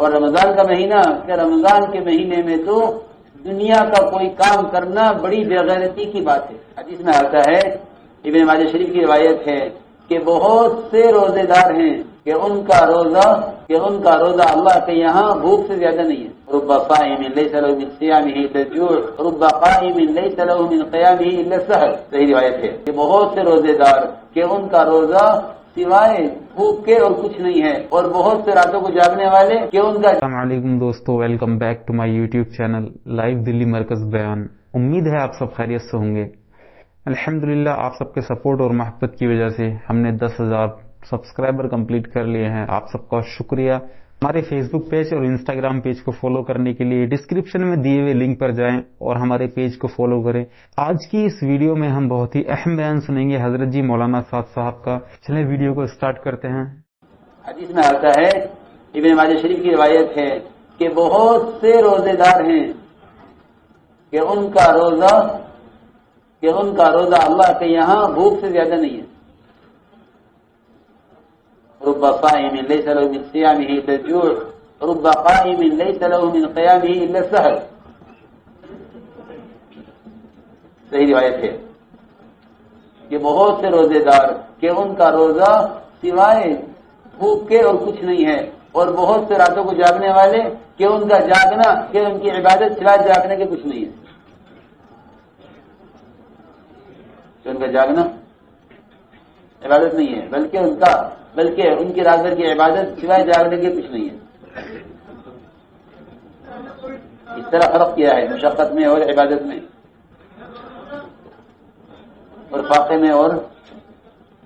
اور رمضان کا مہینہ کہ رمضان کے مہینے میں تو دنیا کا کوئی کام کرنا بڑی بےغیرتی کی بات ہے۔ حدیث میں آتا ہے، ابن ماجہ شریف کی روایت ہے کہ بہت سے روزے دار ہیں کہ ان کا روزہ اللہ کے یہاں بھوک سے زیادہ نہیں ہے۔ رب صائم ليس له من صيامه الا الجوع رب قائم ليس له من قيامه الا السحر، صحیح روایت ہے کہ بہت سے روزے دار کہ ان کا روزہ سوائے بھوک کے اور کچھ نہیں ہے، اور بہت سے راتوں کو جاگنے والے کہ ان کا۔ السلام علیکم دوستو، welcome back to my YouTube channel live Delhi مرکز بیان۔ امید ہے آپ سب خیریت سے ہوں گے۔ الحمدللہ آپ سب کے سپورٹ اور محبت کی وجہ سے ہم نے 10,000 سبسکرائبر کمپلیٹ کر لیے ہیں۔ آپ سب کا شکریہ۔ ہمارے فیس بک پیج اور انسٹاگرام پیج کو فالو کرنے کے لیے ڈسکرپشن میں دیے ہوئے لنک پر جائیں اور ہمارے پیج کو فالو کریں۔ آج کی اس ویڈیو میں ہم بہت ہی اہم بیان سنیں گے حضرت جی مولانا سعد صاحب کا۔ چلیں ویڈیو کو اسٹارٹ کرتے ہیں۔ حدیث میں آتا ہے، ابن ماجہ شریف کی روایت ہے کہ بہت سے روزے دار ہیں کہ ان کا روزہ اللہ کے یہاں بھوک سے زیادہ نہیں ہے۔ رب صائم ليس له من صيامه الا الجوع رب قائم ليس له من قيامه الا السحر، صحیح روایت ہے کہ بہت سے روزے دار کہ ان کا روزہ سوائے بھوک کے اور کچھ نہیں ہے، اور بہت سے راتوں کو جاگنے والے کہ ان کا جاگنا کہ ان کی عبادت سوائے جاگنے کے کچھ نہیں ہے، کہ ان کا جاگنا عبادت نہیں ہے، بلکہ ان کی رات بھر کی عبادت سوائے جاگنے کے کچھ نہیں ہے۔ اس طرح فرق کیا ہے مشقت میں اور عبادت میں، اور فاقے میں اور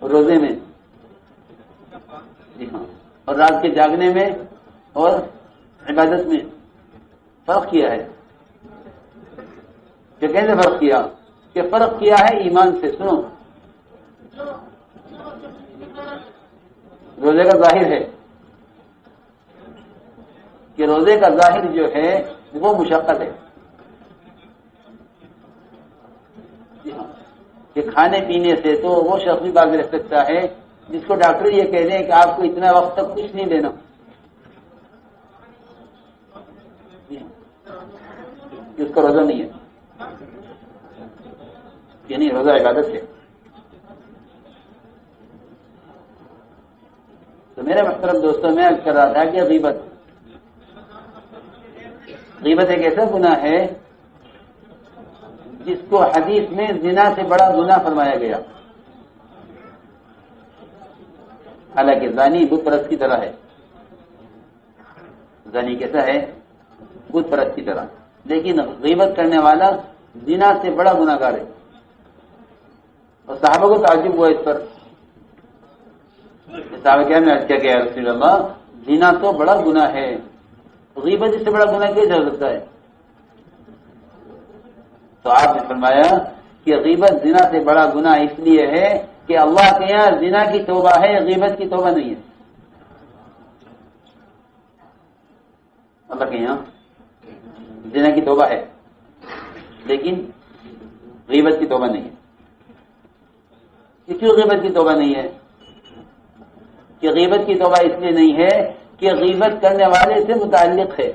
روزے میں، جی ہاں، اور رات کے جاگنے میں اور عبادت میں فرق کیا ہے۔ کہ کیسے فرق کیا؟ کہ فرق کیا ہے ایمان سے۔ سنو، روزے کا ظاہر ہے کہ روزے کا ظاہر جو ہے وہ مشقت ہے، کہ کھانے پینے سے تو وہ شخص بھی باز رہ سکتا ہے جس کو ڈاکٹر یہ کہہ دیں کہ آپ کو اتنا وقت تک کچھ نہیں لینا، اس کا روزہ نہیں ہے، یعنی روزہ عبادت ہے۔ تو میرے محترم دوستوں، میں عرض کر رہا تھا کہ غیبت ایک ایسا گناہ ہے جس کو حدیث میں زنا سے بڑا گناہ فرمایا گیا، حالانکہ زانی بت پرست کی طرح ہے۔ زانی کیسا ہے؟ بت پرست کی طرح، لیکن غیبت کرنے والا زنا سے بڑا گناہ گار ہے۔ اور صحابہ کو تعجب ہوا اس پر، صحابہ کیا میں کیا کہ یا رسول اللہ، زنا تو بڑا گناہ ہے، غیبت اس سے بڑا گناہ کیسے ہو سکتا ہے؟ تو آپ نے فرمایا کہ غیبت زنا سے بڑا گناہ اس لیے ہے کہ اللہ کے یہاں زنا کی توبہ ہے، غیبت کی توبہ نہیں ہے۔ اللہ کے یہاں زنا کی توبہ ہے لیکن غیبت کی توبہ نہیں ہے۔ کیوں غیبت کی توبہ نہیں ہے؟ کہ غیبت کی توبہ اس لیے نہیں ہے کہ غیبت کرنے والے سے متعلق ہے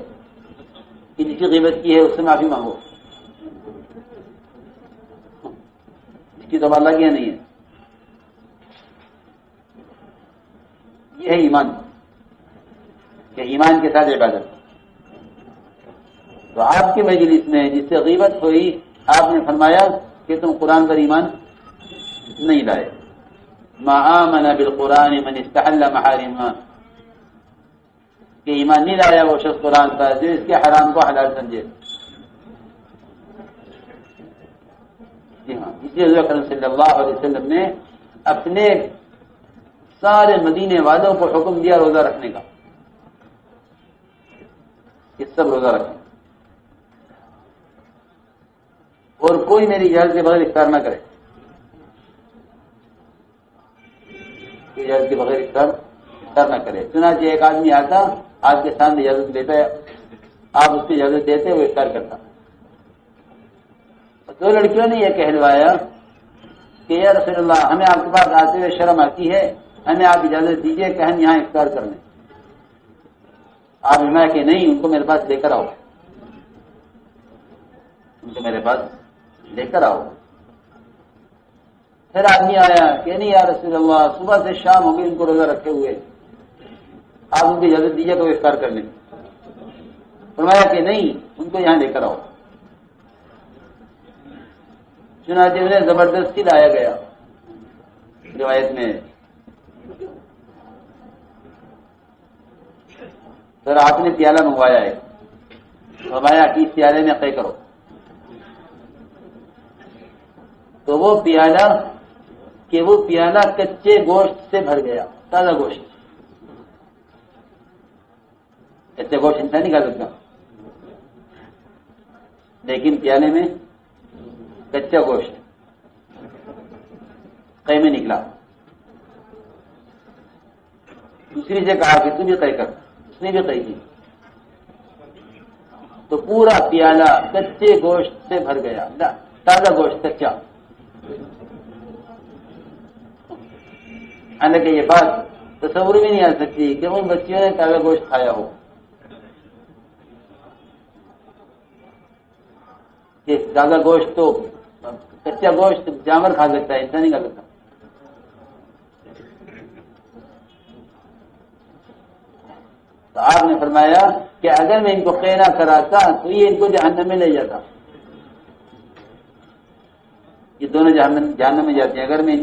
کہ جس کی غیبت کی ہے اس سے معافی مانگو، اس کی توبہ اللہ کی نہیں ہے۔ یہ ہے ایمان، کہ ایمان کے ساتھ عبادت۔ تو آپ کی مجلس میں جس سے غیبت ہوئی، آپ نے فرمایا کہ تم قرآن پر ایمان نہیں لائے۔ ما آمن بالقرآن من استحل محارمہ، کہ ایمان نہیں لایا وہ شخص قرآن پر جو اس کے حرام کو حلال سمجھے۔ جی ہاں، اس لیے حضور اکرم صلی اللہ علیہ وسلم نے اپنے سارے مدینے والوں کو حکم دیا روزہ رکھنے کا، کہ سب روزہ رکھیں اور کوئی میری اجازت کے بغیر افطار نہ کرے، اجازت کے بغیر افطار نہ کرے۔ چنانچہ ایک آدمی آتا، آپ کے سامنے اجازت لیتا ہے، آپ اس کی اجازت دیتے وہ افطار کرتا۔ دو لڑکیوں نے یہ کہلوایا کہ یا رسول اللہ، ہمیں آپ کے پاس آتے ہوئے شرم آتی ہے، ہمیں آپ اجازت دیجیے کہ ہم یہاں افطار کر لیں۔ آپ فرمایا کہ نہیں، ان کو میرے پاس لے کر آؤ، ان کو میرے پاس لے کر آؤ۔ پھر آدمی آیا کہ نہیں یا رسول اللہ، صبح سے شام ہو گئی ان کو روزہ رکھے ہوئے، آپ ان کی اجازت دیجیے کہ وہ افطار کر لیں۔ فرمایا کہ نہیں، ان کو یہاں لے کر آؤ۔ چنانچہ انہیں زبردستی لایا گیا، روایت میں پھر آپ نے پیالہ منگوایا ہے، فرمایا کہ اس پیالے میں قے کرو، تو وہ پیالہ کچے گوشت سے بھر گیا، تازہ گوشت۔ کچے گوشت انسان نہیں کھا سکتا، لیکن پیالے میں کچا گوشت قے میں نکلا۔ دوسری سے کہا کہ تو بھی قے کر، اس نے بھی قے کی، تو پورا پیالہ کچے گوشت سے بھر گیا، تازہ گوشت کچا۔ حالانکہ یہ بات تصور بھی نہیں آ سکتی کہ ان بچیوں نے تازہ گوشت کھایا ہو، کہ تازہ گوشت تو کچا گوشت جانور کھا سکتا ہے، انسان نہیں کھا سکتا۔ تو آپ نے فرمایا کہ اگر میں ان کو قے نہ کراتا تو یہ ان کو جہنم میں لے جاتا، یہ دونوں جہنم میں جاتے ہیں اگر میں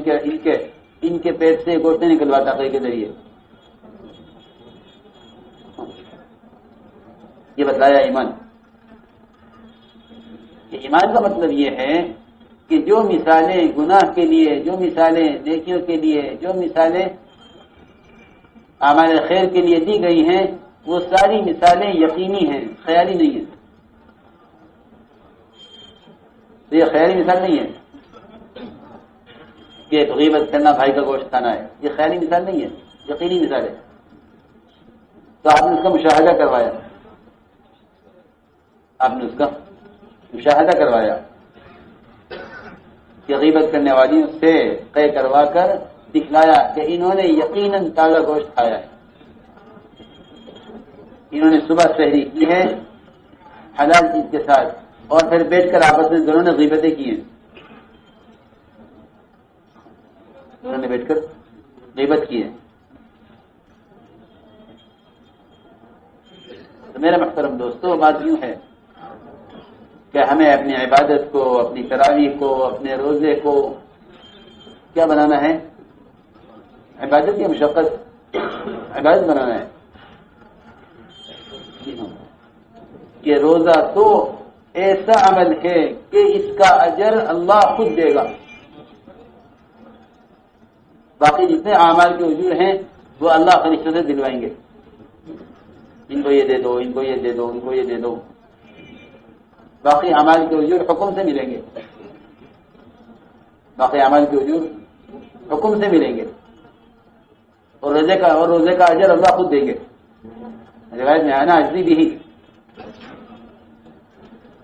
ان کے پیٹ سے گوشت نہیں نکلواتا قے کے ذریعے۔ یہ بتایا ایمان، کہ ایمان کا مطلب یہ ہے کہ جو مثالیں گناہ کے لیے، جو مثالیں نیکیوں کے لیے، جو مثالیں اعمال خیر کے لیے دی گئی ہیں، وہ ساری مثالیں یقینی ہیں، خیالی نہیں ہیں۔ تو یہ خیالی مثال نہیں ہے کہ غیبت کرنا، بھائی کا گوشت کھانا ہے، یہ خیالی مثال نہیں ہے، یقینی مثال ہے۔ تو آپ نے اس کا مشاہدہ کروایا، آپ نے اس کا مشاہدہ کروایا کہ غیبت کرنے والی سے قے کروا کر دکھلایا کہ انہوں نے یقیناً تازہ گوشت کھایا ہے، انہوں نے صبح سحری کی ہے حلال چیز کے ساتھ، اور پھر بیٹھ کر آپس میں دونوں نے غیبتیں کی ہیں، انہوں نے بیٹھ کر غیبت کی ہے۔ تو میرا محترم دوستو، بات یوں ہے کہ ہمیں اپنی عبادت کو، اپنی تراویح کو، اپنے روزے کو کیا بنانا ہے؟ عبادت کی مشقت عبادت بنانا ہے، کہ روزہ تو ایسا عمل ہے کہ اس کا اجر اللہ خود دے گا، باقی جتنے اعمال کے اجور ہیں وہ اللہ فرشتوں سے دلوائیں گے، ان کو یہ دے دو، ان کو یہ دے دو، ان کو یہ دے دو۔ باقی اعمال کے اجور حکم سے ملیں گے، باقی اعمال کے اجور حکم سے ملیں گے، اور روزے کا اجر اللہ خود دیں گے۔ روایت میں آنا اجری بھی ہی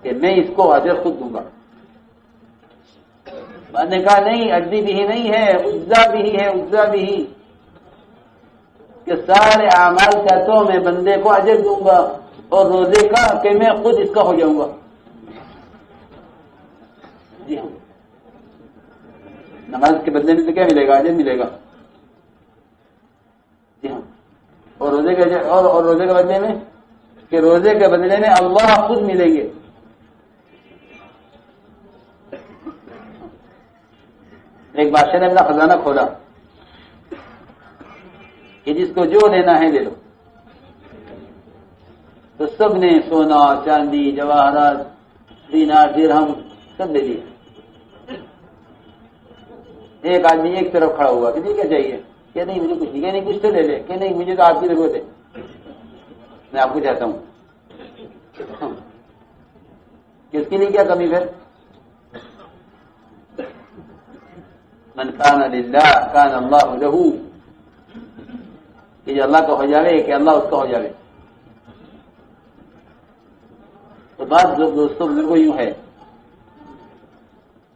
کہ میں اس کو اجر خود دوں گا۔ میں نے کہا نہیں، اجری بھی ہی نہیں ہے، عزا بھی ہی ہے، عزا بھی ہی، کہ سارے اعمال کا تو میں بندے کو اجر دوں گا، اور روزے کا کہ میں خود اس کا ہو جاؤں گا۔ جی ہاں، نماز کے بدلے میں تو کیا ملے گا؟ اجر ملے گا۔ جی ہاں، اور روزے کے بدلے میں، کہ روزے کے بدلے میں اللہ خود ملیں گے۔ ایک بادشاہ نے اپنا خزانہ کھولا کہ جس کو جو لینا ہے لے لو، تو سب نے سونا، چاندی، جواہرات، دینار، درہم سب لے لیے۔ ایک آدمی ایک طرف کھڑا ہوا کہ کیا چاہیے؟ کہ نہیں مجھے کچھ نہیں، کہ نہیں کچھ تو لے لے، کہ نہیں مجھے تو آپ کی ضرورت ہے، میں آپ کو چاہتا ہوں کہ اس کے لیے کیا کمی پھر؟ من کان للہ کان اللہ لہ، کہ جو اللہ کا ہو جاوے کہ اللہ اس کا ہو جاوے۔ تو بات دوستوں بزرگوں یوں ہے،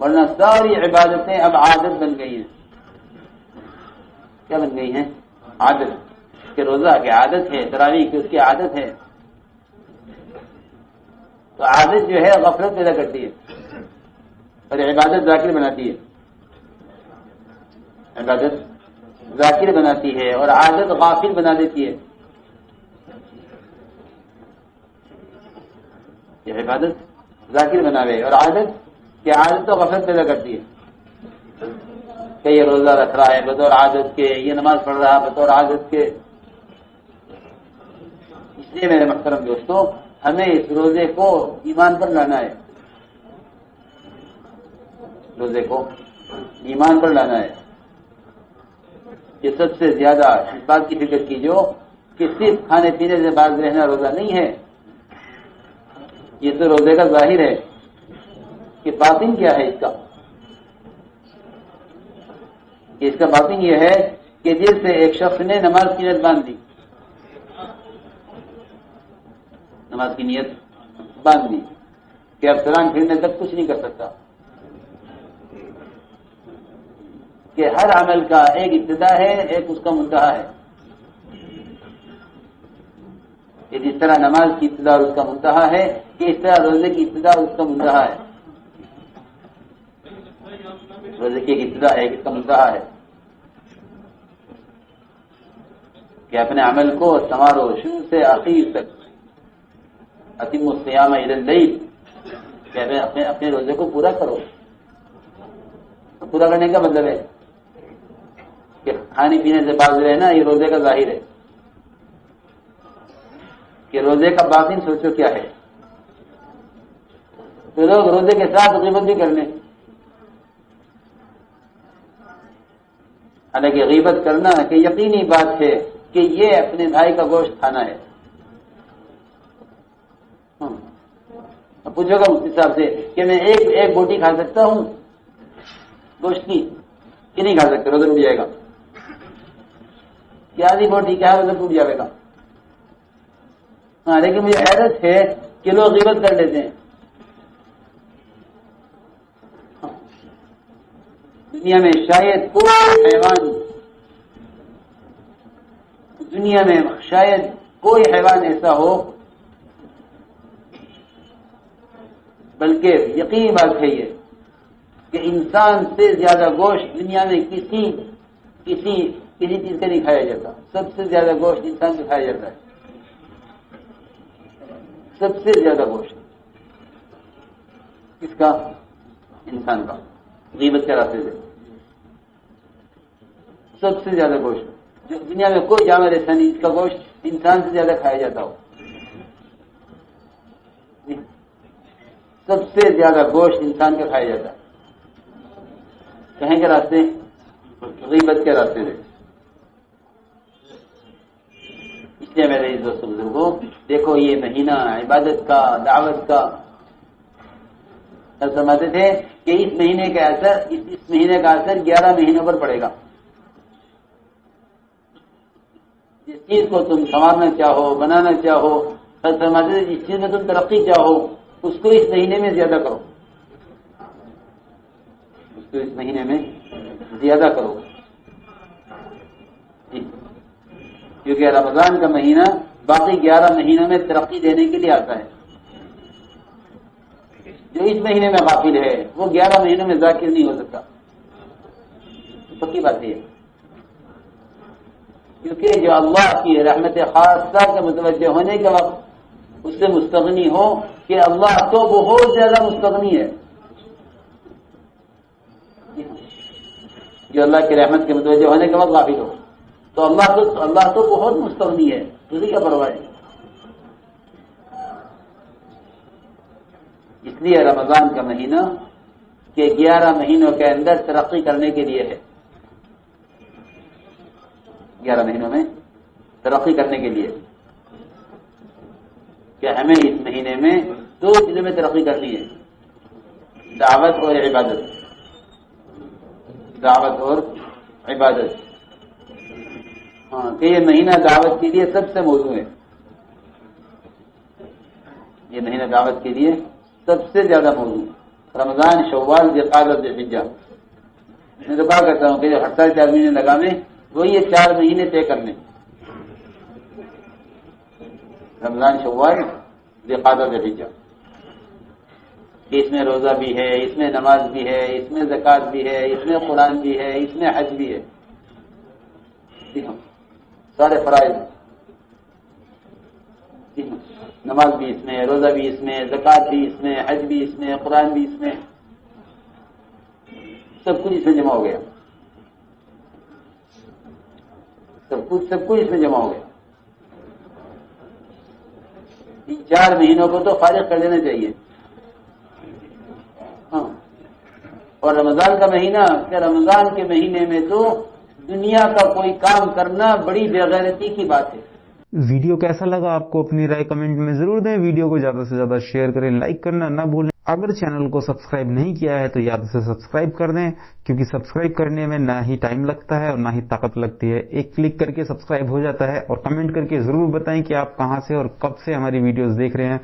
ورنہ ساری عبادتیں اب عادت بن گئی ہیں۔ کیا بن گئی ہیں؟ عادت۔ کہ روزہ کی عادت ہے، تراویح کی اس کی عادت ہے، تو عادت جو ہے غفلت پیدا کرتی ہے اور عبادت ذاکر بناتی ہے، عبادت ذاکر بناتی ہے اور عادت غافل بنا دیتی ہے. یہ عبادت ذاکر بناوے اور عادت کہ عادت تو غفلت پیدا کرتی ہے کہ یہ روزہ رکھ رہا ہے بطور عادت کے، یہ نماز پڑھ رہا ہے بطور عادت کے. اس لیے میرے محترم دوستوں، ہمیں اس روزے کو ایمان پر لانا ہے، روزے کو ایمان پر لانا ہے. یہ سب سے زیادہ اس بات کی فکر کیجو کہ صرف کھانے پینے سے باز رہنا روزہ نہیں ہے. یہ تو روزے کا ظاہر ہے کہ باطن کیا ہے اس کا. اس کا باطن یہ ہے کہ جس سے ایک شخص نے نماز کی نیت باندھ دی، نماز کی نیت باندھ دی کہ اب سلام پھرنے تک کچھ نہیں کر سکتا، کہ ہر عمل کا ایک ابتدا ہے، ایک اس کا منتہا ہے. کہ جس طرح نماز کی ابتدا اور اس کا منتہا ہے، کہ اس طرح روزے کی ابتدا اور اس کا منتہا ہے. روزے کی ایک ابتدا ہے، اس کا منتہا ہے. کہ اپنے عمل کو سنوارو شروع سے آخر تک، اتم الصیام الی اللیل، کہ اپنے روزے کو پورا کرو. پورا کرنے کا مطلب ہے کہ کھانے پینے سے باز رہنا یہ روزے کا ظاہر ہے. کہ روزے کا باطن سوچو کیا ہے. تو لوگ روزے کے ساتھ غیبت بھی کر لیں، حالانکہ غیبت کرنا کہ یقینی بات ہے کہ یہ اپنے بھائی کا گوشت کھانا ہے. پوچھو گا مفتی صاحب سے کہ میں ایک بوٹی کھا سکتا ہوں گوشت کی کہ نہیں کھا سکتے، روزہ ٹوٹ جائے گا. کہ آدھی بوٹی کیا روزہ ٹوٹ جائے گا. ہاں، لیکن مجھے حیرت ہے کہ لوگ غیبت کر لیتے ہیں. دنیا میں شاید کوئی حیوان ایسا ہو، بلکہ یقینی بات ہے یہ کہ انسان سے زیادہ گوشت دنیا میں کسی چیز کا نہیں کھایا جاتا. سب سے زیادہ گوشت انسان کا کھایا جاتا ہے، سب سے زیادہ گوشت کس کا؟ انسان کا، غیبت کے راستے سے. سب سے زیادہ گوشت، جو دنیا میں کوئی جانور ایسا نہیں اس کا گوشت انسان سے زیادہ کھایا جاتا ہو. سب سے زیادہ گوشت انسان کا کھایا جاتا ہے. کہیں کے راستے؟ غیبت کے راستے سے. اس لیے میرے دوست بزرگوں، دیکھو یہ مہینہ عبادت کا، دعوت کا. سمجھتے تھے کہ اس مہینے کا اثر، اس مہینے کا اثر 11 مہینوں پر پڑے گا. جس چیز کو تم سنوارنا چاہو، بنانا چاہو، سمجھتے جس چیز میں تم ترقی چاہو، اس کو اس مہینے میں زیادہ کرو، اس کو اس مہینے میں زیادہ کرو. کیونکہ رمضان کا مہینہ باقی 11 مہینوں میں ترقی دینے کے لیے آتا ہے. جو اس مہینے میں غافل ہے وہ 11 مہینوں میں ذاکر نہیں ہو سکتا. پکی بات ہے، کیونکہ جو اللہ کی رحمت خاصہ کے متوجہ ہونے کے وقت اس سے مستغنی ہو کہ اللہ تو بہت زیادہ مستغنی ہے. جو اللہ کی رحمت کے متوجہ ہونے کے وقت غافل ہو تو اللہ تو بہت مستغنی ہے، تجھے کیا پرواہ ہے. اس لیے رمضان کا مہینہ کہ 11 مہینوں کے اندر ترقی کرنے کے لیے ہے. 11 مہینوں میں ترقی کرنے کے لیے کہ ہمیں اس مہینے میں 2 چیزوں میں ترقی کرنی ہے، دعوت اور عبادت. دعوت اور عبادت. ہاں، کہ یہ مہینہ دعوت کے لیے سب سے موزوں ہے. یہ مہینہ دعوت کے لیے سب سے زیادہ موزوں. رمضان، شوال، ذوالقعدہ، ذوالحجہ. میں تو کہا کرتا ہوں کہ جو 48 مہینے لگانے وہ یہ 4 مہینے طے کرنے. رمضان شوال ذوالقعدہ ذوالحجہ، اس میں روزہ بھی ہے، اس میں نماز بھی ہے، اس میں زکوٰۃ بھی ہے، اس میں قرآن بھی ہے، اس میں حج بھی ہے، سارے فرائض، نماز بھی اس میں، روزہ بھی اس میں، زکوٰۃ بھی اس میں، حج بھی اس میں، قرآن بھی اس میں، سب کچھ اس میں جمع ہو گیا، سب کچھ اس میں جمع ہو گیا۔ 4 مہینوں کو تو فارغ کر دینا چاہیے۔ ہاں، اور رمضان کا مہینہ، کہ رمضان کے مہینے میں تو دنیا کا کوئی کام کرنا بڑی بےغیرتی کی بات ہے۔ ویڈیو کیسا لگا آپ کو اپنی رائے کمنٹ میں ضرور دیں، ویڈیو کو زیادہ سے زیادہ شیئر کریں، لائک کرنا نہ بھولیں، اگر چینل کو سبسکرائب نہیں کیا ہے تو یاد سے سبسکرائب کر دیں، کیونکہ سبسکرائب کرنے میں نہ ہی ٹائم لگتا ہے اور نہ ہی طاقت لگتی ہے، ایک کلک کر کے سبسکرائب ہو جاتا ہے۔ اور کمنٹ کر کے ضرور بتائیں کہ آپ کہاں سے اور کب سے ہماری ویڈیوز دیکھ رہے ہیں۔